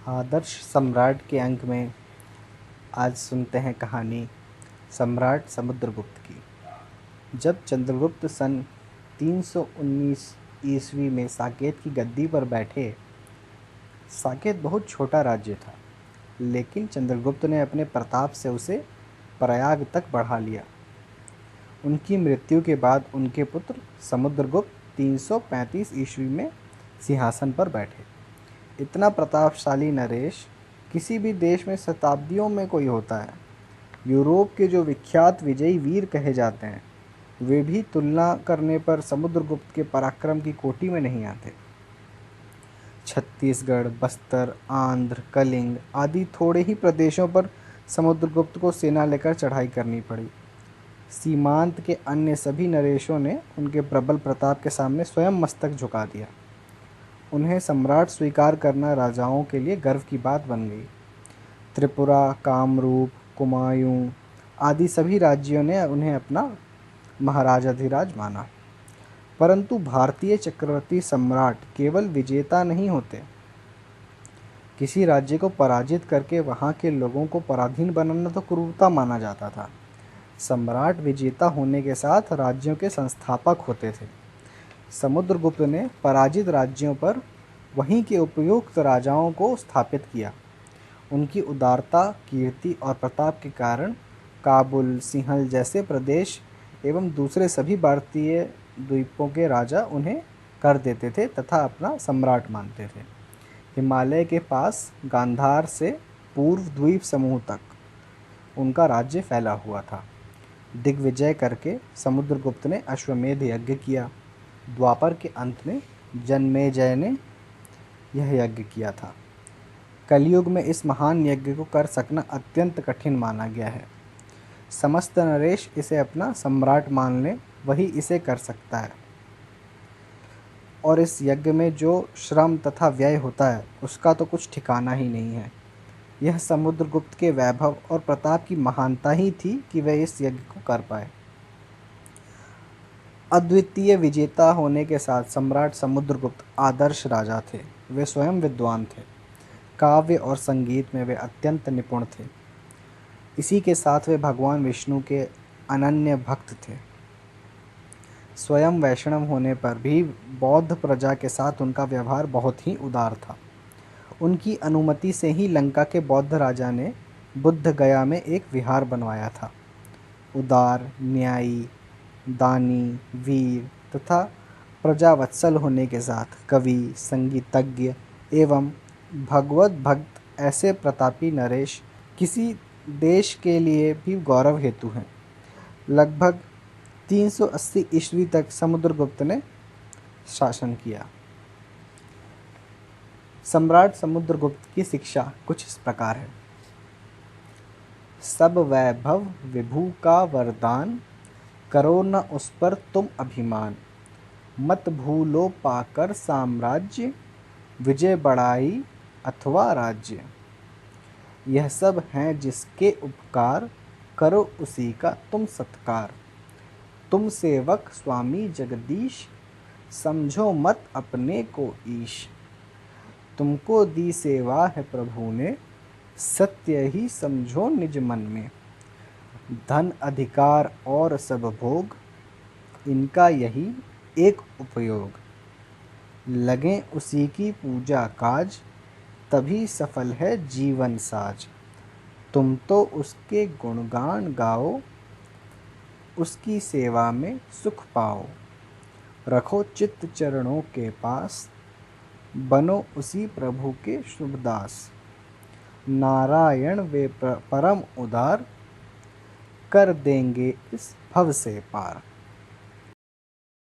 आदर्श सम्राट के अंक में आज सुनते हैं कहानी सम्राट समुद्रगुप्त की। जब चंद्रगुप्त सन 319 ईस्वी में साकेत की गद्दी पर बैठे। साकेत बहुत छोटा राज्य था, लेकिन चंद्रगुप्त ने अपने प्रताप से उसे प्रयाग तक बढ़ा लिया। उनकी मृत्यु के बाद उनके पुत्र समुद्रगुप्त 335 ईस्वी में सिंहासन पर बैठे। इतना प्रतापशाली नरेश किसी भी देश में शताब्दियों में कोई होता है। यूरोप के जो विख्यात विजयी वीर कहे जाते हैं, वे भी तुलना करने पर समुद्रगुप्त के पराक्रम की कोटि में नहीं आते। छत्तीसगढ़, बस्तर, आंध्र, कलिंग आदि थोड़े ही प्रदेशों पर समुद्रगुप्त को सेना लेकर चढ़ाई करनी पड़ी। सीमांत के अन्य सभी नरेशों ने उनके प्रबल प्रताप के सामने स्वयं मस्तक झुका दिया। उन्हें सम्राट स्वीकार करना राजाओं के लिए गर्व की बात बन गई। त्रिपुरा, कामरूप, कुमायूं आदि सभी राज्यों ने उन्हें अपना महाराजाधिराज माना। परंतु भारतीय चक्रवर्ती सम्राट केवल विजेता नहीं होते। किसी राज्य को पराजित करके वहाँ के लोगों को पराधीन बनाना तो क्रूरता माना जाता था। सम्राट विजेता होने के साथ राज्यों के संस्थापक होते थे। समुद्रगुप्त ने पराजित राज्यों पर वहीं के उपयुक्त राजाओं को स्थापित किया। उनकी उदारता, कीर्ति और प्रताप के कारण काबुल, सिंहल जैसे प्रदेश एवं दूसरे सभी भारतीय द्वीपों के राजा उन्हें कर देते थे तथा अपना सम्राट मानते थे। हिमालय के पास गांधार से पूर्व द्वीप समूह तक उनका राज्य फैला हुआ था। दिग्विजय करके समुद्रगुप्त ने अश्वमेध यज्ञ किया। द्वापर के अंत में जन्मेजय ने यह यज्ञ किया था। कलयुग में इस महान यज्ञ को कर सकना अत्यंत कठिन माना गया है। समस्त नरेश इसे अपना सम्राट मान लें, वही इसे कर सकता है। और इस यज्ञ में जो श्रम तथा व्यय होता है, उसका तो कुछ ठिकाना ही नहीं है। यह समुद्रगुप्त के वैभव और प्रताप की महानता ही थी कि वह इस यज्ञ को कर पाए। अद्वितीय विजेता होने के साथ सम्राट समुद्रगुप्त आदर्श राजा थे। वे स्वयं विद्वान थे। काव्य और संगीत में वे अत्यंत निपुण थे। इसी के साथ वे भगवान विष्णु के अनन्य भक्त थे। स्वयं वैष्णव होने पर भी बौद्ध प्रजा के साथ उनका व्यवहार बहुत ही उदार था। उनकी अनुमति से ही लंका के बौद्ध राजा ने बुद्ध गया में एक विहार बनवाया था। उदार, न्यायी, दानी, वीर तथा प्रजावत्सल होने के साथ कवि, संगीतज्ञ एवं भगवत भक्त ऐसे प्रतापी नरेश किसी देश के लिए भी गौरव हेतु हैं। लगभग 380 ईस्वी तक समुद्रगुप्त ने शासन किया। सम्राट समुद्रगुप्त की शिक्षा कुछ इस प्रकार है। सब वैभव विभू का वरदान, करो न उस पर तुम अभिमान। मत भूलो पाकर साम्राज्य, विजय बढ़ाई अथवा राज्य। यह सब हैं जिसके उपकार, करो उसी का तुम सत्कार। तुम सेवक स्वामी जगदीश, समझो मत अपने को ईश। तुमको दी सेवा है प्रभु ने, सत्य ही समझो निज मन में। धन अधिकार और सब भोग, इनका यही एक उपयोग। लगे उसी की पूजा काज, तभी सफल है जीवन साज। तुम तो उसके गुणगान गाओ, उसकी सेवा में सुख पाओ। रखो चित्त चरणों के पास, बनो उसी प्रभु के शुभदास। नारायण वे परम उदार, कर देंगे इस भव से पार।